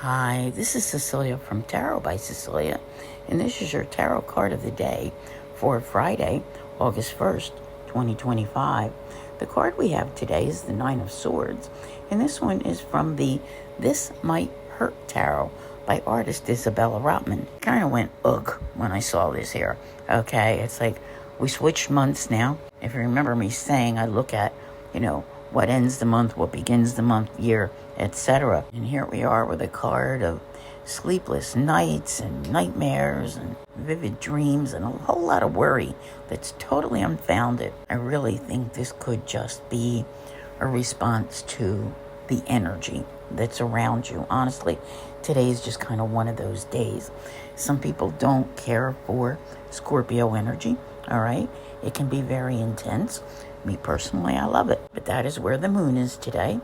Hi, this is Cecilia from Tarot by Cecilia, and this is your tarot card of the day for Friday, August 1st, 2025. The card we have today is the Nine of Swords, and this one is from the This Might Hurt Tarot by artist Isabella Rotman. Kind of went ugh when I saw this here. Okay, it's like we switched months now. If you remember me saying, I look at, what ends the month, what begins the month, year, etc. And here we are with a card of sleepless nights and nightmares and vivid dreams and a whole lot of worry that's totally unfounded. I really think this could just be a response to the energy that's around you. Honestly, today is just kind of one of those days. Some people don't care for Scorpio energy, all right? It can be very intense. Me personally, I love it. But that is where the moon is today,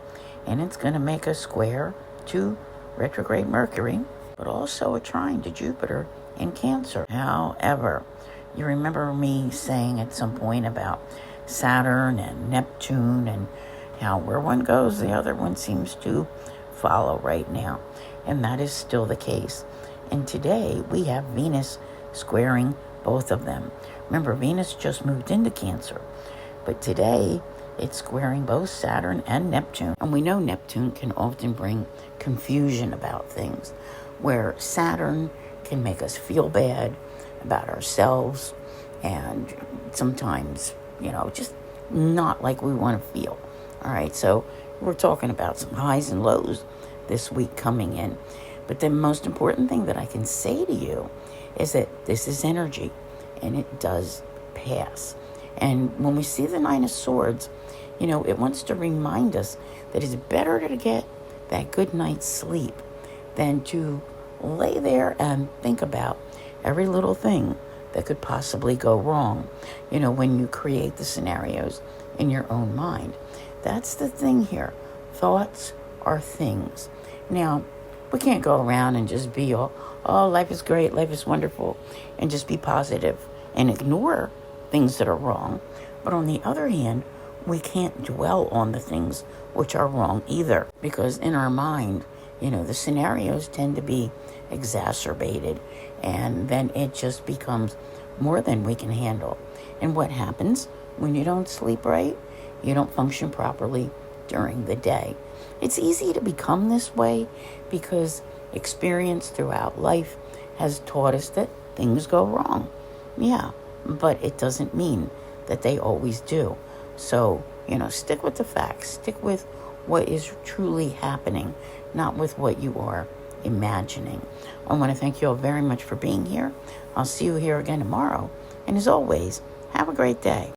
and it's going to make a square to retrograde Mercury, but also a trine to Jupiter in Cancer. However, you remember me saying at some point about Saturn and Neptune and how where one goes, the other one seems to follow right now. And that is still the case. And today we have Venus squaring both of them. Remember, Venus just moved into Cancer. But today, it's squaring both Saturn and Neptune. And we know Neptune can often bring confusion about things, where Saturn can make us feel bad about ourselves and sometimes, just not like we want to feel. All right, so we're talking about some highs and lows this week coming in. But the most important thing that I can say to you is that this is energy, and it does pass. And when we see the Nine of Swords, it wants to remind us that it's better to get that good night's sleep than to lay there and think about every little thing that could possibly go wrong, when you create the scenarios in your own mind. That's the thing here. Thoughts are things. Now, we can't go around and just be all, oh, life is great, life is wonderful, and just be positive and ignore things that are wrong. But on the other hand, we can't dwell on the things which are wrong either, because in our mind, the scenarios tend to be exacerbated, and then it just becomes more than we can handle. And what happens when you don't sleep right? You don't function properly during the day. It's easy to become this way because experience throughout life has taught us that things go wrong. Yeah, but it doesn't mean that they always do. So, stick with the facts. Stick with what is truly happening, not with what you are imagining. I want to thank you all very much for being here. I'll see you here again tomorrow. And as always, have a great day.